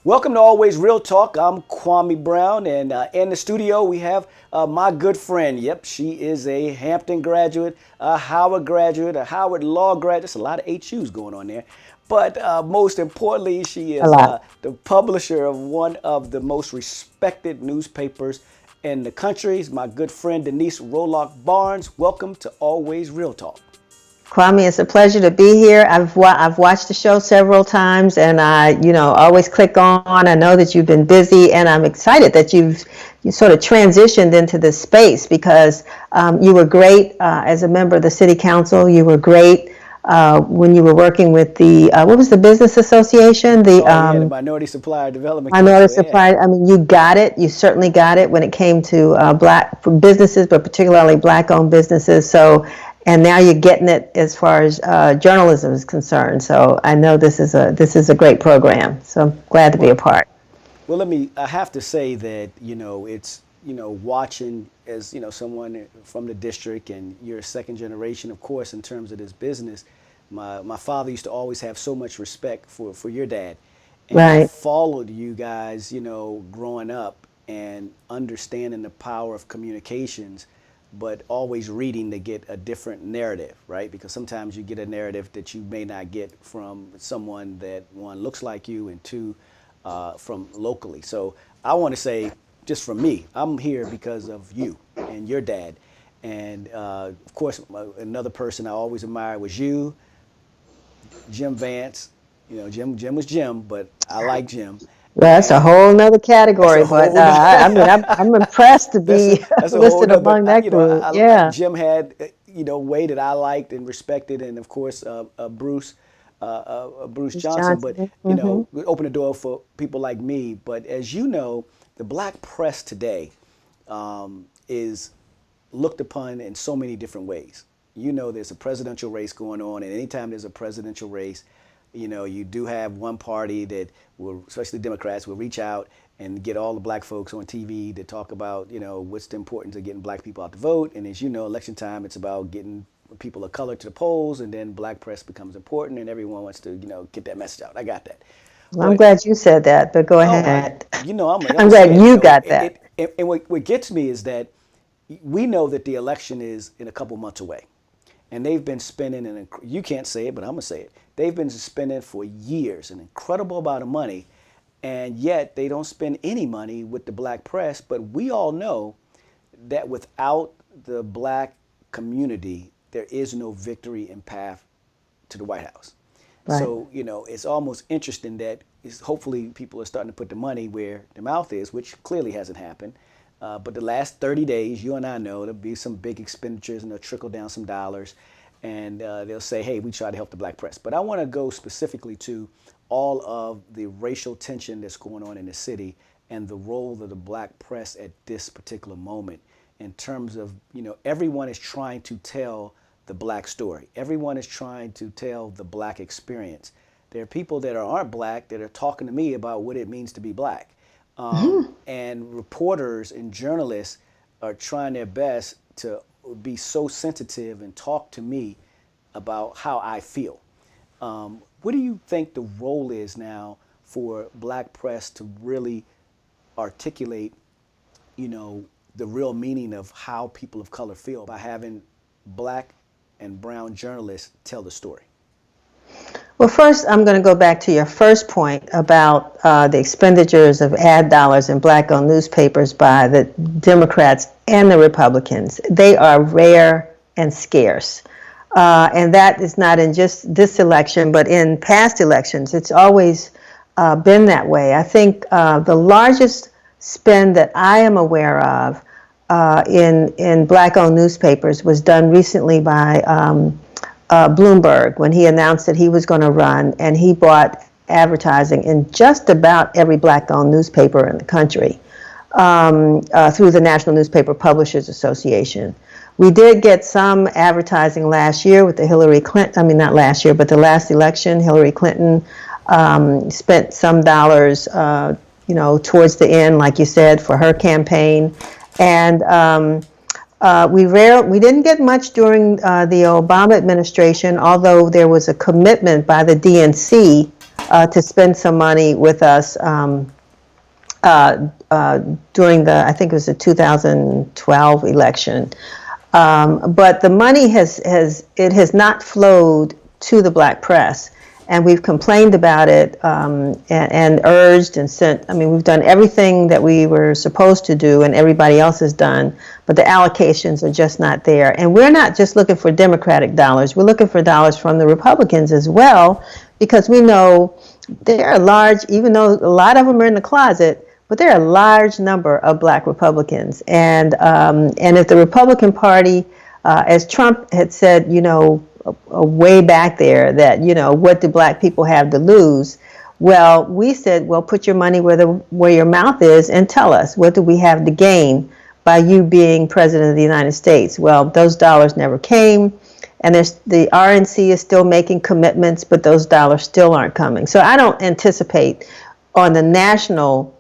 Welcome to Always Real Talk. I'm Kwame Brown, and in the studio we have my good friend. Yep, she is a Hampton graduate, a Howard graduate, a Howard Law graduate. There's a lot of HUs going on there. But most importantly, she A is lot. the publisher of one of the most respected newspapers in the country. My good friend Denise Rolark Barne. Welcome to Always Real Talk. Kwame, it's a pleasure to be here. I've watched the show several times, and I always click on. I know that you've been busy, and I'm excited that you sort of transitioned into this space because you were great as a member of the city council. You were great when you were working with the what was the business association? The Oh yeah, the Minority Supplier Development Minority Council. Yeah. supply. I mean, you got it. You certainly got it when it came to black businesses, but particularly black-owned businesses. So, and now you're getting it as far as journalism is concerned. So, I know this is a great program. So, I'm glad to be Well, a part. Well, I have to say that, it's, watching as, someone from the district and you're a second generation, of course, in terms of this business. My father used to always have so much respect for your dad. And I Right. followed you guys, growing up and understanding the power of communications, but always reading to get a different narrative, right? Because sometimes you get a narrative that you may not get from someone that, one, looks like you, and two, from locally. So I want to say, just for me, I'm here because of you and your dad. And of course, another person I always admired was you, Jim Vance. Jim was Jim, but I like Jim. Well, that's a And whole nother that's category, a but whole nother, I mean, I'm impressed to be that's a whole listed nother. But among that group. Yeah. Jim had way that I liked and respected, and of course Bruce Ms. Johnson. But Johnson. Hmm. we open the door for people like me. But as you know, the black press today is looked upon in so many different ways. There's a presidential race going on, and anytime there's a presidential race, you do have one party that will, especially Democrats, will reach out and get all the black folks on TV to talk about, what's the importance of getting black people out to vote. And as you know, election time, it's about getting people of color to the polls, and then black press becomes important, and everyone wants to, get that message out. I got that. I'm But glad you said that, but go oh, ahead. I'm I'm gonna say glad it. you got that. And what gets me is that we know that the election is in a couple months away, and they've been spending you can't say it, but I'm gonna say it. They've been spending for years an incredible amount of money, and yet they don't spend any money with the black press. But we all know that without the black community, there is no victory and path to the White House. Right. So, it's almost interesting that hopefully people are starting to put the money where the mouth is, which clearly hasn't happened. But the last 30 days, you and I know there'll be some big expenditures and they'll trickle down some dollars. And they'll say, hey, we try to help the black press. But I want to go specifically to all of the racial tension that's going on in the city and the role of the black press at this particular moment in terms of, everyone is trying to tell the black story. Everyone is trying to tell the black experience. There are people that aren't black that are talking to me about what it means to be black. And reporters and journalists are trying their best to be so sensitive and talk to me about how I feel. What do you think the role is now for black press to really articulate, the real meaning of how people of color feel by having black and brown journalists tell the story? Well, first, I'm going to go back to your first point about the expenditures of ad dollars in black-owned newspapers by the Democrats and the Republicans. They are rare and scarce. And that is not in just this election, but in past elections. It's always been that way. I think the largest spend that I am aware of in black-owned newspapers was done recently by Bloomberg when he announced that he was going to run, and he bought advertising in just about every black-owned newspaper in the country through the National Newspaper Publishers Association. We did get some advertising last year with the Hillary Clinton, I mean, not last year, but the last election. Hillary Clinton spent some dollars, towards the end, like you said, for her campaign. And we didn't get much during the Obama administration, although there was a commitment by the DNC to spend some money with us during I think it was the 2012 election. But the money has not flowed to the black press. And we've complained about it and urged and sent. I mean, we've done everything that we were supposed to do and everybody else has done, but the allocations are just not there. And we're not just looking for Democratic dollars. We're looking for dollars from the Republicans as well, because we know there are large, even though a lot of them are in the closet, but there are a large number of black Republicans. And if the Republican Party, as Trump had said, way back there, that, what do black people have to lose? Well, we said, well, put your money where your mouth is and tell us, what do we have to gain by you being president of the United States? Well, those dollars never came. And the RNC is still making commitments, but those dollars still aren't coming. So I don't anticipate on the national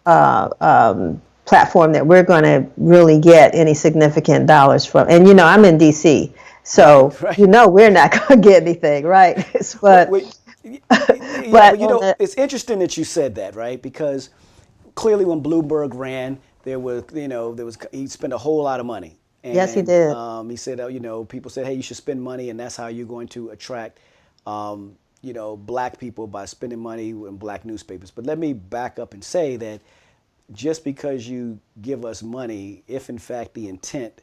platform that we're going to really get any significant dollars from. And, I'm in D.C., so, right. We're not going to get anything, right? But, it's interesting that you said that, right? Because clearly when Bloomberg ran, he spent a whole lot of money. And, yes, he did. He said, people said, hey, you should spend money, and that's how you're going to attract, black people by spending money in black newspapers. But let me back up and say that just because you give us money, if in fact the intent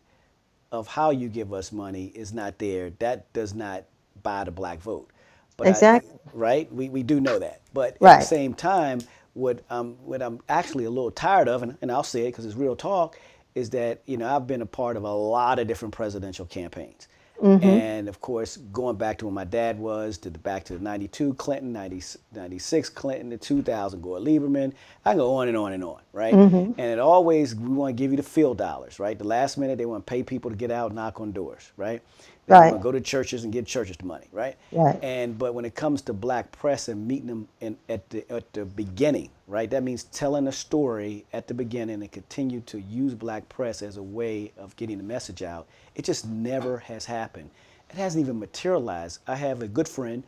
of how you give us money is not there, that does not buy the black vote. But exactly. Right? We do know that. But right. At the same time, what I'm actually a little tired of, and I'll say it because it's real talk, is that, I've been a part of a lot of different presidential campaigns. Mm-hmm. And of course, going back to when my dad was, back to the 92 Clinton, 96 Clinton, the 2000 Gore Lieberman, I can go on and on and on, right? Mm-hmm. And we want to give you the field dollars, right? The last minute, they want to pay people to get out and knock on doors, right? They want to go to churches and give churches the money, right? Right. But when it comes to black press and meeting them at the beginning, right? That means telling a story at the beginning and continue to use black press as a way of getting the message out. It just never has happened. It hasn't even materialized. I have a good friend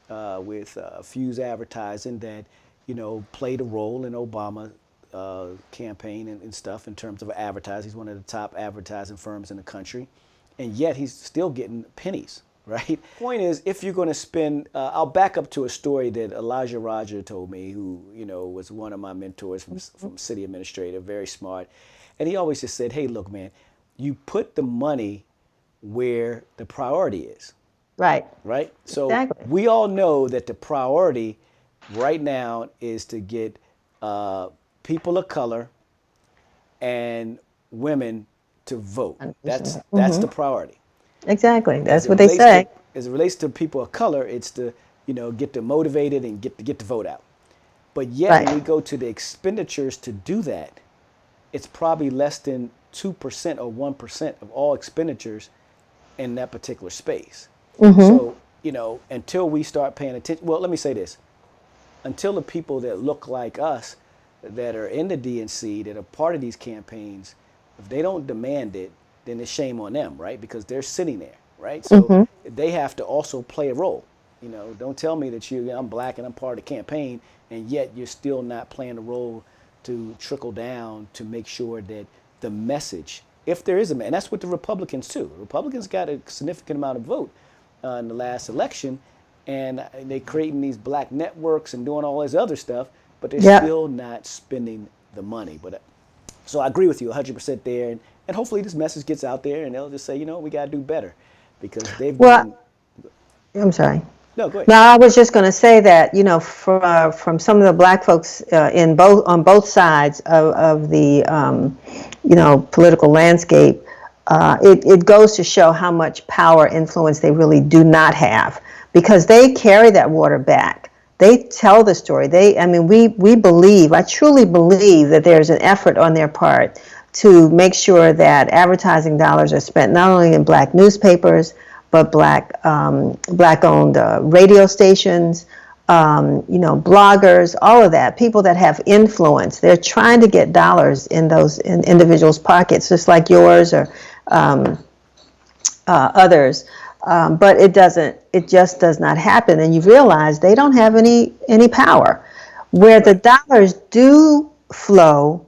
with Fuse Advertising that, played a role in Obama campaign and stuff in terms of advertising. He's one of the top advertising firms in the country. And yet he's still getting pennies, right? Point is, if you're going to spend, I'll back up to a story that Elijah Roger told me, who, was one of my mentors from city administrator, very smart. And he always just said, hey, look, man, you put the money where the priority is. Right. Right? So exactly. We all know that the priority right now is to get people of color and women to vote. 100%. That's the priority. Exactly. That's what they say. As it relates to people of color, it's to get them motivated and get the vote out. But yet when we go to the expenditures to do that, it's probably less than 2% or 1% of all expenditures in that particular space. Mm-hmm. So until we start paying attention, well, let me say this: until the people that look like us, that are in the DNC, that are part of these campaigns, if they don't demand it, then it's shame on them, right? Because they're sitting there, right? So they have to also play a role. Don't tell me that I'm black and I'm part of the campaign, and yet you're still not playing a role to trickle down to make sure that the message, if there is and that's what the Republicans too. Republicans got a significant amount of vote in the last election, and they're creating these black networks and doing all this other stuff, but they're still not spending the money. But so I agree with you 100% there, and hopefully this message gets out there, and they'll just say, we got to do better, because they've been. I'm sorry. No, go ahead. No, I was just going to say that from some of the black folks on both sides of the political landscape, it goes to show how much power, influence they really do not have, because they carry that water back. They tell the story. We believe, I truly believe that there's an effort on their part to make sure that advertising dollars are spent not only in black newspapers, but black-owned radio stations, bloggers, all of that, people that have influence. They're trying to get dollars in those individuals' pockets, just like yours or others. But it doesn't. It just does not happen, and you realize they don't have any power. Where the Right. dollars do flow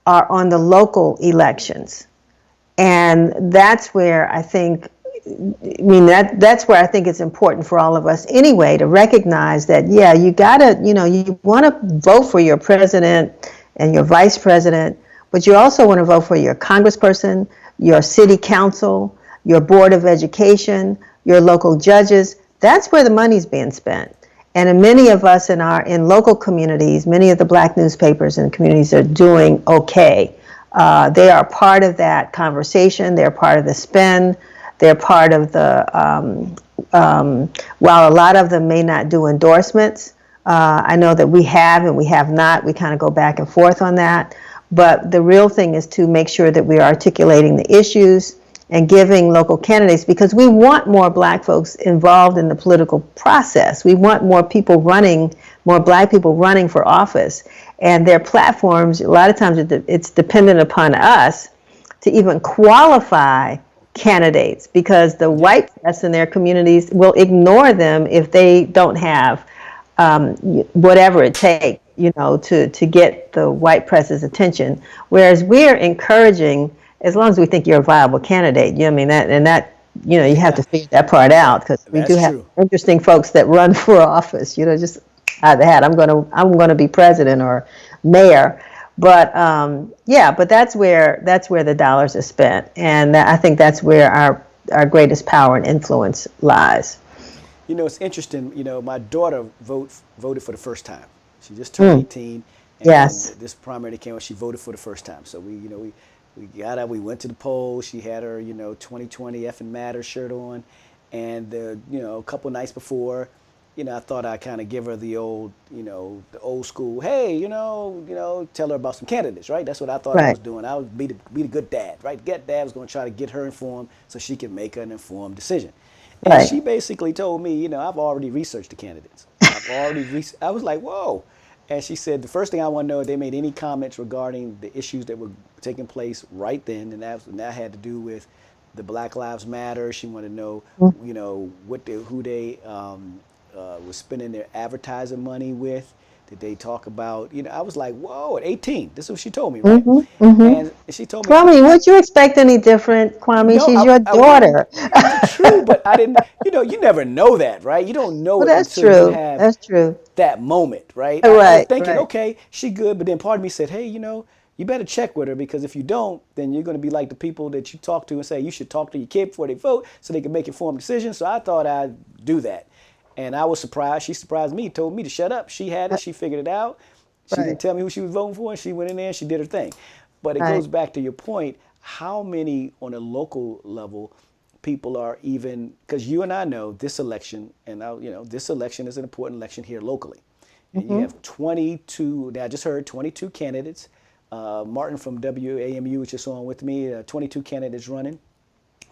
are on the local elections, and that's where I think. I mean that's where I think it's important for all of us anyway to recognize that yeah, you gotta, you want to vote for your president and your vice president, but you also want to vote for your congressperson, your city council, your board of education, your local judges. That's where the money's being spent. And in many of us in local communities, many of the black newspapers and communities are doing okay. They are part of that conversation. They're part of the spend. They're part of while a lot of them may not do endorsements, I know that we have and we have not. We kind of go back and forth on that. But the real thing is to make sure that we're articulating the issues and giving local candidates, because we want more black folks involved in the political process. We want more people running, more black people running for office. And their platforms, a lot of times it's dependent upon us to even qualify candidates, because the Yeah. white press in their communities will ignore them if they don't have whatever it takes, to get the white press's attention. Whereas we're encouraging, as long as we think you're a viable candidate, I mean that you have to figure that part out, because we do That's have true. interesting folks that run for office. Just out of the hat, I'm gonna be president or mayor. But yeah, but that's where the dollars are spent, and I think that's where our greatest power and influence lies. It's interesting. My daughter voted for the first time. She just turned 18, and Yes. this primary came when she voted for the first time. So we got up, we went to the polls. She had her 2020 effing matter shirt on, and a couple nights before, I thought I'd kind of give her the old the old school. Hey, tell her about some candidates, right? That's what I thought I Right. was doing. I would be the good dad, right? Get dad was going to try to get her informed so she could make an informed decision. And Right. she basically told me, I've already researched the candidates. I was like, whoa. And she said, the first thing I want to know if they made any comments regarding the issues that were taking place right then. And that had to do with the Black Lives Matter. She wanted to know, who they was spending their advertising money with. Did they talk about, I was like, whoa, at 18. This is what she told me, right? Mm-hmm. Mm-hmm. And she told me, Kwame, would you expect any different, Kwame? no, She's your I wouldn't. daughter. True, but I didn't. You never know that, right? You don't know Well, it that's until you true. have That's true. that moment, right? I was Right. thinking, Right. okay, she good, but then part of me said, hey, you better check with her, because if you don't, then you're going to be like the people that you talk to and say you should talk to your kid before they vote so they can make informed decisions. So I thought I'd do that, and I was surprised. She surprised me, told me to shut up. She had it. She figured it out. She Right. didn't tell me who she was voting for, and she went in there and she did her thing. But it Right. goes back to your point, how many on a local level people are even, because you and I know this election, and this election is an important election here locally, and you Mm-hmm. have 22. Now I just heard 22 candidates. Martin from WAMU was just on with me. 22 candidates running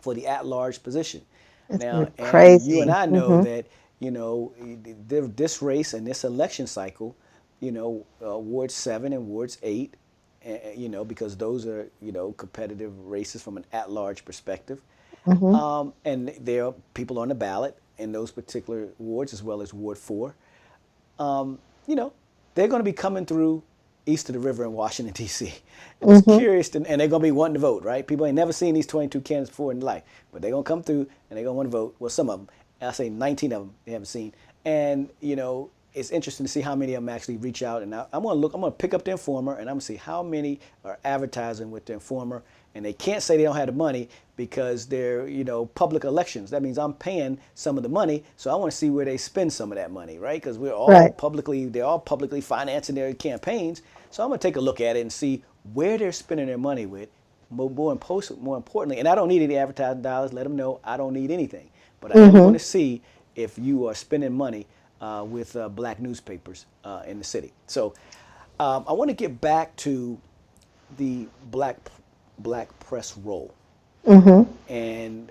for the at-large position. It's Now, and you and crazy. I know Mm-hmm. that this race and this election cycle, Ward 7 and Wards 8, because those are competitive races from an at-large perspective. Mm-hmm. And there are people on the ballot in those particular wards, as well as Ward 4. You know, they're going to be coming through east of the river in Washington, D.C. And it's Mm-hmm. curious, and they're going to be wanting to vote, right? People ain't never seen these 22 candidates before in life, but they're going to come through and they're going to want to vote. Well, some of them, I say 19 of them, they haven't seen. And, it's interesting to see how many of them actually reach out. And I'm going to pick up the Informer, and I'm going to see how many are advertising with the Informer. And they can't say they don't have the money because they're, public elections. That means I'm paying some of the money. So I want to see where they spend some of that money, right? Because they're all Right. publicly financing their campaigns. So I'm going to take a look at it and see where they're spending their money with. More importantly, and I don't need any advertising dollars. Let them know I don't need anything. But I am going Mm-hmm. to see if you are spending money with black newspapers in the city. So I want to get back to the black press role. Mm-hmm. And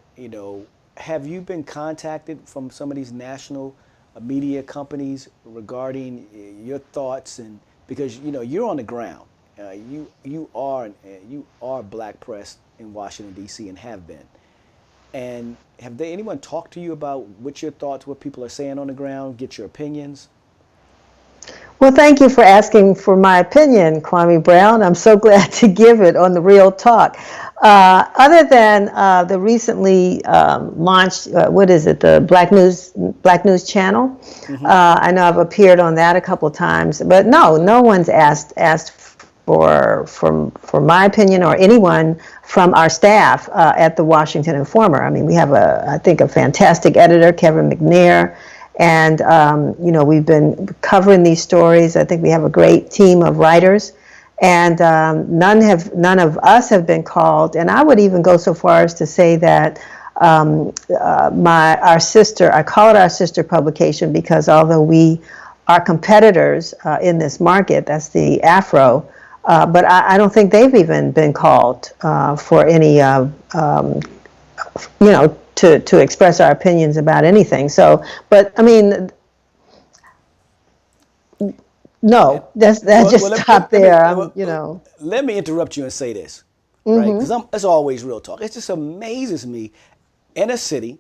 have you been contacted from some of these national media companies regarding your thoughts, and because you're on the ground, you are black press in Washington D.C. and have been. And have anyone talked to you about what your thoughts, what people are saying on the ground, get your opinions? Well, thank you for asking for my opinion, Kwame Brown. I'm so glad to give it on the Real Talk. Other than the recently launched, what is it, the Black News Channel? I know I've appeared on that a couple of times, but no one's asked for my opinion or anyone from our staff at the Washington Informer. I mean, we have I think a fantastic editor, Kevin McNair. And, we've been covering these stories. I think we have a great team of writers. And none of us have been called. And I would even go so far as to say that our sister, I call it our sister publication because although we are competitors in this market, that's the Afro, but I don't think they've even been called for any, to express our opinions about anything. So, but I mean, no, that's just stop there. Let me interrupt you and say this, right? Because it's always real talk. It just amazes me in a city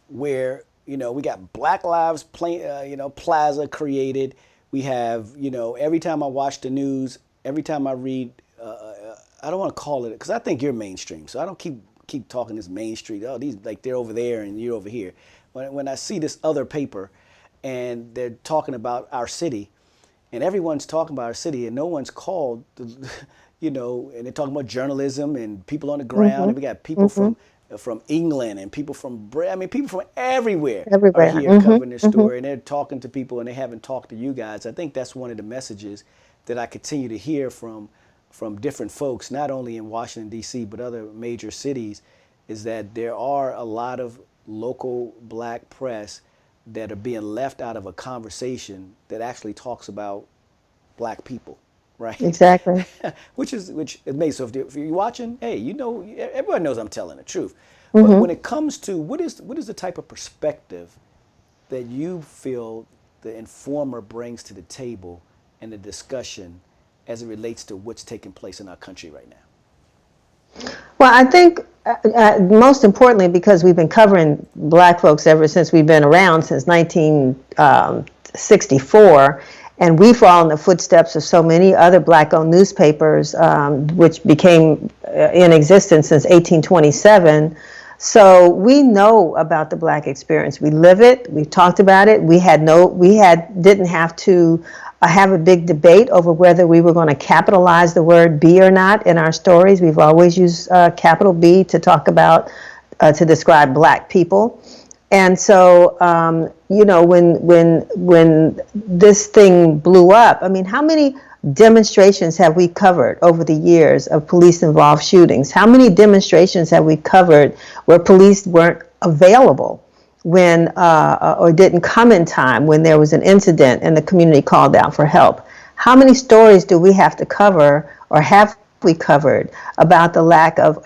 where we got Black Lives Plaza created. We have every time I watch the news, every time I read, I don't want to call it because I think you're mainstream, so I don't keep talking this Main Street. Oh, these like they're over there and you're over here. When I see this other paper, and they're talking about our city, and everyone's talking about our city, and no one's called, and they're talking about journalism and people on the ground, and we got people from England and people from people from everywhere are here covering this story, and they're talking to people, and they haven't talked to you guys. I think that's one of the messages that I continue to hear from different folks, not only in Washington, D.C., but other major cities, is that there are a lot of local black press that are being left out of a conversation that actually talks about black people, right? Exactly. which is amazing. So if you're watching, hey, everyone knows I'm telling the truth. But when it comes to what is the type of perspective that you feel the Informer brings to the table in the discussion as it relates to what's taking place in our country right now? Well, I think most importantly, because we've been covering black folks ever since we've been around, since 1964, and we follow in the footsteps of so many other black-owned newspapers, which became in existence since 1827. So we know about the black experience. We live it. We've talked about it. Didn't have to have a big debate over whether we were going to capitalize the word B or not in our stories. We've always used capital B to talk about, to describe black people. And so, when this thing blew up, I mean, how many demonstrations have we covered over the years of police-involved shootings? How many demonstrations have we covered where police weren't available when or didn't come in time when there was an incident and the community called out for help? How many stories do we have to cover, or have we covered, about the lack of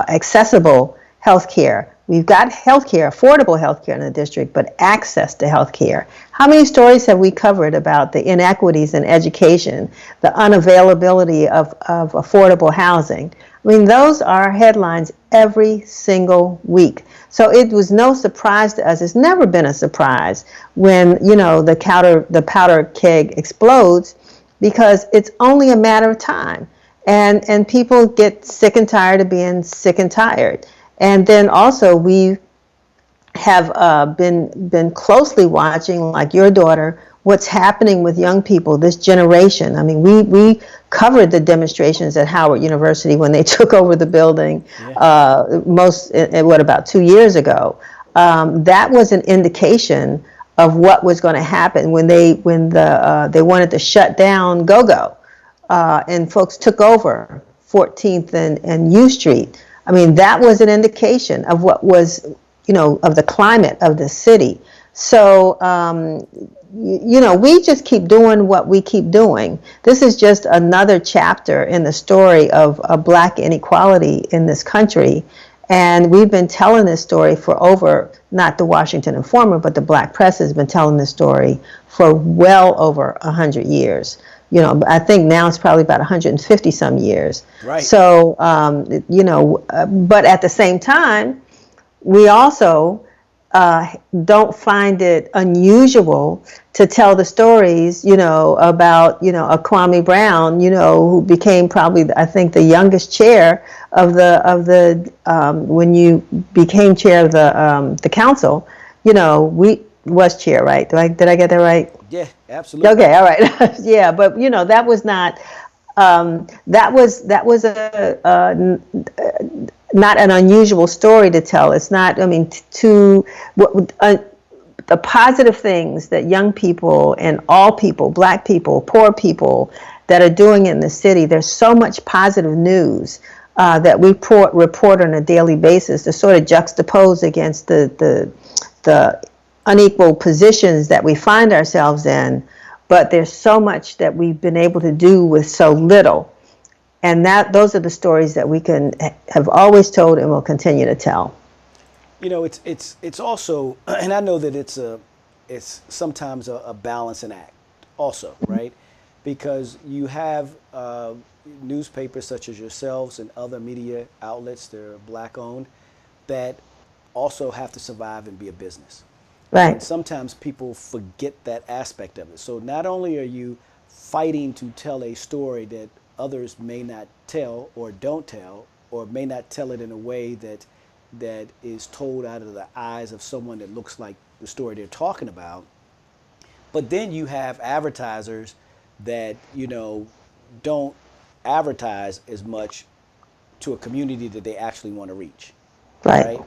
accessible health care? We've got healthcare, affordable healthcare in the district, but access to healthcare. How many stories have we covered about the inequities in education, the unavailability of affordable housing? I mean, those are headlines every single week. So it was no surprise to us. It's never been a surprise when, the powder keg explodes, because it's only a matter of time. And people get sick and tired of being sick and tired. And then also we have been closely watching, like your daughter, what's happening with young people, this generation. I mean, we covered the demonstrations at Howard University when they took over the building, about 2 years ago. That was an indication of what was going to happen when they wanted to shut down GoGo, and folks took over 14th and U Street. I mean, that was an indication of what was, of the climate of the city. So, we just keep doing what we keep doing. This is just another chapter in the story of black inequality in this country. And we've been telling this story for over, not the Washington Informer, but the black press has been telling this story for well over 100 years. I think now it's probably about 150 some years. Right. So, but at the same time, we also don't find it unusual to tell the stories, about, a Kwame Brown, who became probably, I think, the youngest chair when you became chair of the council, we was chair, right? Did I get that right? Yeah, absolutely. Okay, all right. Yeah, but that was not that was not an unusual story to tell. It's not. I mean, to what the positive things that young people and all people, black people, poor people, that are doing in the city. There's so much positive news that we report on a daily basis to sort of juxtapose against the unequal positions that we find ourselves in. But there's so much that we've been able to do with so little, and those are the stories that we can have always told and will continue to tell. It's also, and I know that it's sometimes a balancing act, also, right? Because you have newspapers such as yourselves and other media outlets that are black owned that also have to survive and be a business. And Right. sometimes people forget that aspect of it. So not only are you fighting to tell a story that others may not tell or don't tell, or may not tell it in a way that is told out of the eyes of someone that looks like the story they're talking about, but then you have advertisers that, don't advertise as much to a community that they actually want to reach, Right. right?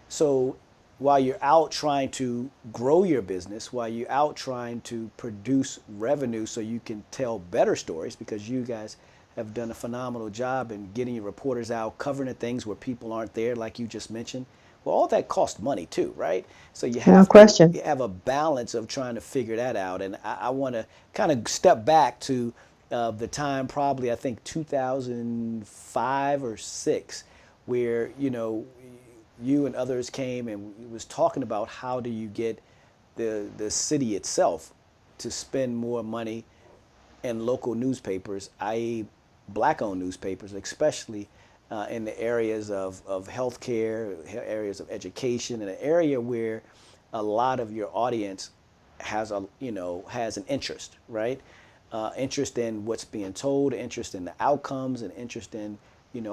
So while you're out trying to grow your business, while you're out trying to produce revenue so you can tell better stories, because you guys have done a phenomenal job in getting your reporters out, covering the things where people aren't there, like you just mentioned. Well, all that costs money too, right? So you No have to question. have a balance of trying to figure that out. And I want to kind of step back to the time, probably I think 2005 or six, where you and others came and was talking about how do you get the city itself to spend more money in local newspapers, i.e., black-owned newspapers, especially in the areas of healthcare, areas of education, in an area where a lot of your audience has an interest, right? Interest in what's being told, interest in the outcomes, and interest in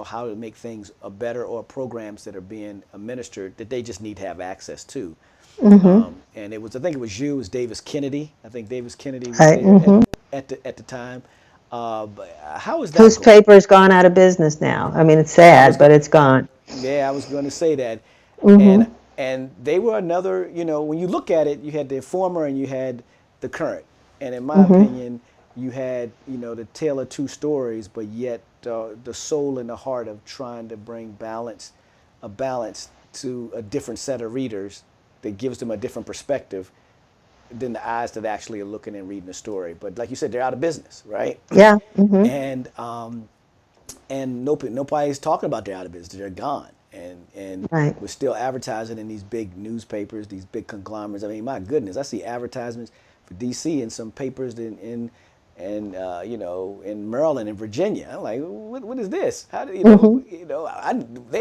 how to make things a better, or programs that are being administered that they just need to have access to. And I think it was you, it was Davis Kennedy. I think Davis Kennedy was Right. there at the time. But how is that Whose going? paper's gone out of business now. I mean, it's I was sad, but going. it's gone. Yeah, I was going to say that, and they were another. When you look at it, you had the former and you had the current, and in my opinion, you had the tale of two stories, but yet the soul and the heart of trying to bring a balance to a different set of readers that gives them a different perspective than the eyes that actually are looking and reading the story. But like you said, they're out of business, right? Yeah. and nobody's talking about they're out of business. They're gone, and Right. we're still advertising in these big newspapers, these big conglomerates. I mean, my goodness, I see advertisements for DC in some papers in Maryland and Virginia. I'm like, what is this? How do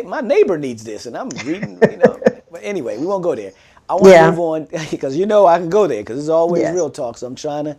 my neighbor needs this, and I'm reading. But anyway, we won't go there. I want to move Yeah. on because I can go there because it's always Yes. real talk. So I'm trying to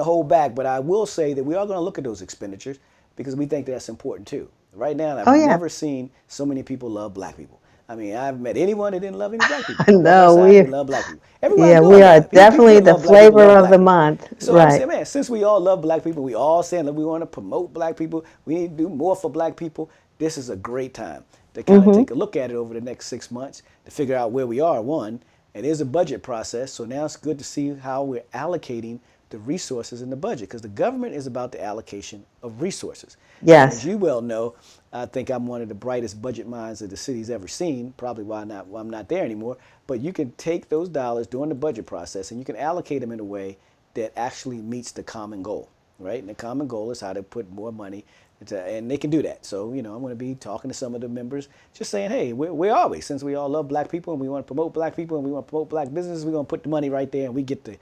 hold back, but I will say that we are going to look at those expenditures because we think that's important too. Right now, I've Oh, yeah. never seen so many people love black people. I mean, I haven't met anyone that didn't love any black people. You walk No, outside, they we. love black people. Everywhere I Yeah, go, we are people definitely that the love black people flavor love of black the people. month. So I'm Right. saying, man, since we all love black people, we all saying that we want to promote black people, we need to do more for black people. This is a great time to kind of take a look at it over the next 6 months to figure out where we are. One, it is a budget process, so now it's good to see how we're allocating the resources in the budget because the government is about the allocation of resources. And as Yes. you well know, I think I'm one of the brightest budget minds that the city's ever seen. Probably why I'm not there anymore. But you can take those dollars during the budget process and you can allocate them in a way that actually meets the common goal, right? And the common goal is how to put more money and they can do that. So, I'm going to be talking to some of the members, just saying, hey, where are we? Since we all love black people and we want to promote black people and we want to promote black businesses, we're going to put the money right there and we get the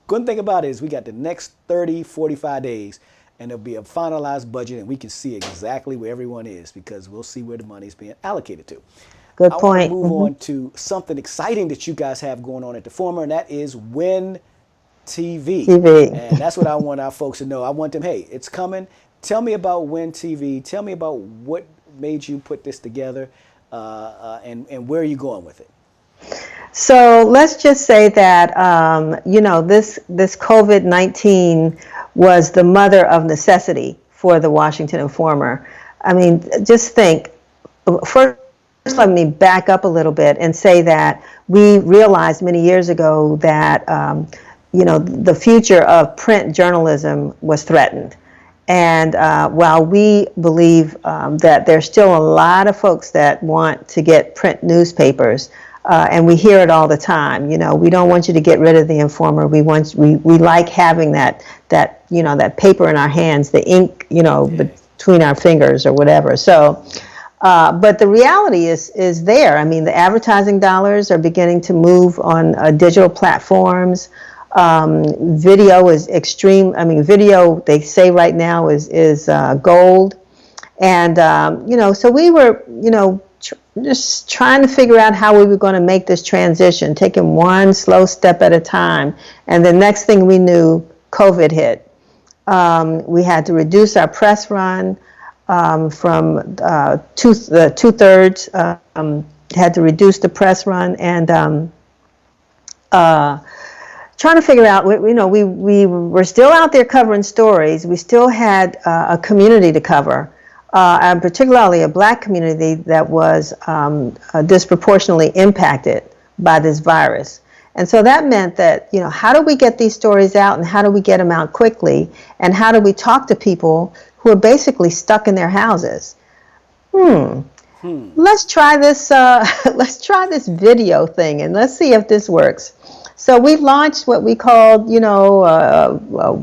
good thing about it is we got the next 30, 45 days and there'll be a finalized budget and we can see exactly where everyone is because we'll see where the money is being allocated to. Good I want to point. move on to something exciting that you guys have going on at the former, and that is Win TV. TV. And that's what I want our folks to know. I want them, hey, it's coming. Tell me about Win TV. Tell me about what made you put this together, and where are you going with it? So let's just say that this COVID-19 was the mother of necessity for the Washington Informer. I mean, just think. First, let me back up a little bit and say that we realized many years ago that the future of print journalism was threatened. And while we believe that there's still a lot of folks that want to get print newspapers, and we hear it all the time, we don't want you to get rid of the Informer. We like having that paper in our hands, the ink, between our fingers or whatever. So, but the reality is there. I mean, the advertising dollars are beginning to move on digital platforms. Video is extreme. I mean, video, they say right now is gold. And, so we were, just trying to figure out how we were going to make this transition, taking one slow step at a time. And the next thing we knew, COVID hit. We had to reduce our press run from two-thirds, had to reduce the press run, and trying to figure out, we were still out there covering stories. We still had a community to cover, and particularly a Black community that was disproportionately impacted by this virus. And so that meant that, how do we get these stories out, and how do we get them out quickly, and how do we talk to people who are basically stuck in their houses? Let's try this. Let's try this video thing, and let's see if this works. So we launched what we called, a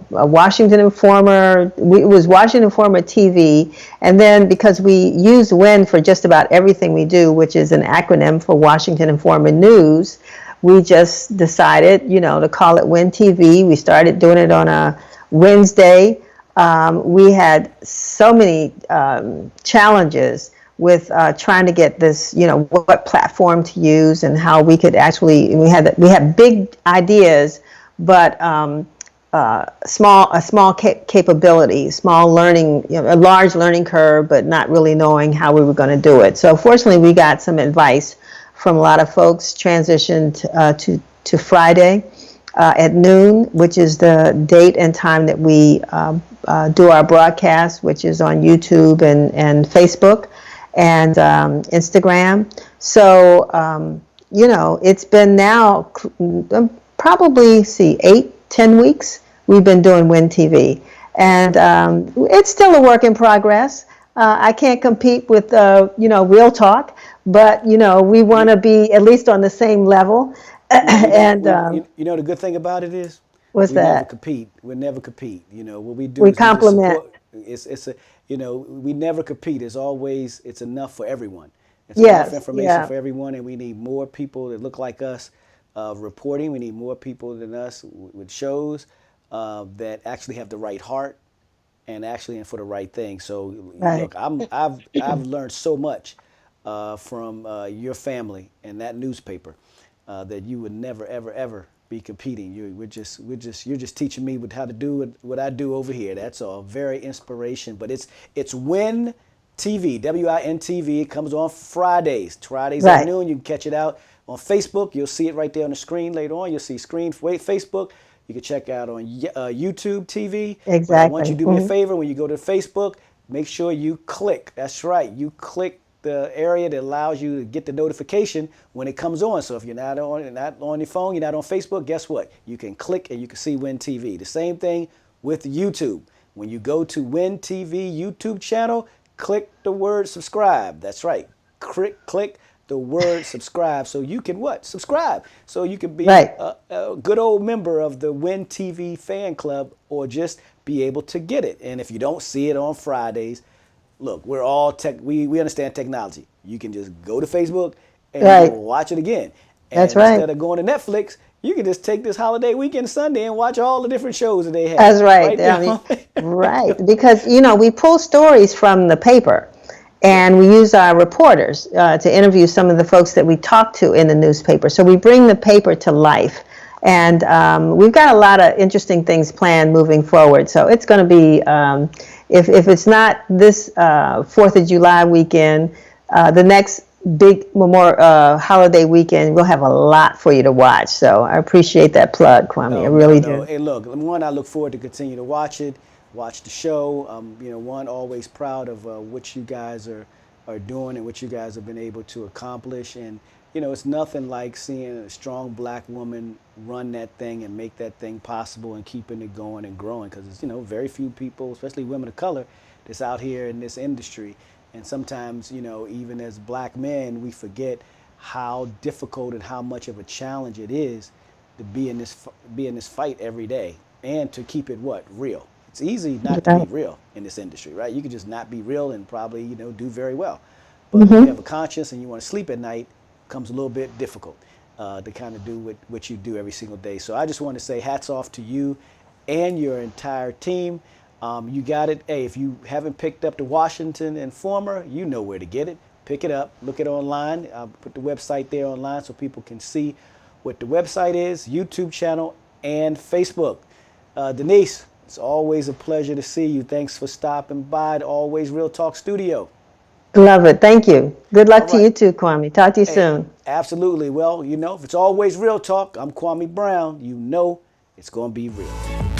Washington Informer. It was Washington Informer TV. And then because we use WIN for just about everything we do, which is an acronym for Washington Informer News, we just decided, to call it WIN TV. We started doing it on a Wednesday. We had so many challenges with trying to get this, what platform to use and how we could actually, we had big ideas, but small capability, small learning, a large learning curve, but not really knowing how we were going to do it. So fortunately, we got some advice from a lot of folks, transitioned to Friday at noon, which is the date and time that we do our broadcast, which is on YouTube and Facebook and Instagram. So, it's been now probably, 8-10 weeks we've been doing WIN TV. And it's still a work in progress. I can't compete with, Real Talk, but, we want to be at least on the same level. And the good thing about it is what's we that? never compete. We never compete. What we do We is complement. we never compete. It's enough for everyone. It's Yes, enough information yeah. for everyone, and we need more people that look like us reporting. We need more people than us with shows that actually have the right heart and actually for the right thing. So Right. look, I've learned so much from your family and that newspaper that you would never ever ever be competing. You're just teaching me how to do what I do over here. That's all. Very inspiration. But it's WIN TV, WIN TV. It comes on Fridays Right. at noon. You can catch it out on Facebook. You'll see it right there on the screen later on. You'll see Facebook. You can check out on YouTube TV. Exactly. But I want you to do me a favor when you go to Facebook. Make sure you click. That's right. You click the area that allows you to get the notification when it comes on. So if you're not on your phone, you're not on Facebook, guess what? You can click and you can see WIN TV. The same thing with YouTube. When you go to WIN TV YouTube channel, click the word subscribe. That's right. Click the word subscribe so you can what? Subscribe. So you can be Right. a good old member of the WIN TV fan club or just be able to get it. And if you don't see it on Fridays, look, we're all tech. We understand technology. You can just go to Facebook and Right. you can watch it again. And That's right. instead of going to Netflix, you can just take this holiday weekend Sunday and watch all the different shows that they have. That's right. there. Right. Because, we pull stories from the paper. And we use our reporters to interview some of the folks that we talk to in the newspaper. So we bring the paper to life. And we've got a lot of interesting things planned moving forward. So it's going to be, if it's not this 4th of July weekend, the next big holiday weekend, we'll have a lot for you to watch. So I appreciate that plug, Kwame. I Oh, no, really no. do. Hey, look, one, I look forward to continue to watch it, watch the show. One, always proud of what you guys are doing and what you guys have been able to accomplish. And, it's nothing like seeing a strong black woman run that thing and make that thing possible and keeping it going and growing. Because it's, very few people, especially women of color, that's out here in this industry. And sometimes, even as black men, we forget how difficult and how much of a challenge it is to be in this fight every day and to keep it real. It's easy not to be Right. real in this industry, right? You can just not be real and probably do very well. But when you have Mm-hmm. a conscience and you want to sleep at night, it becomes a little bit difficult to kind of do what you do every single day. So I just want to say hats off to you and your entire team. You got it. Hey, if you haven't picked up the Washington Informer, you know where to get it. Pick it up, look it online. I'll put the website there online so people can see what the website is, YouTube channel, and Facebook. Denise, it's always a pleasure to see you. Thanks for stopping by the Always Real Talk studio. Love it. Thank you. Good All luck to right. you too, Kwame. Talk to you Hey, soon. absolutely. Well, if it's always real talk, I'm Kwame Brown. You know it's going to be real.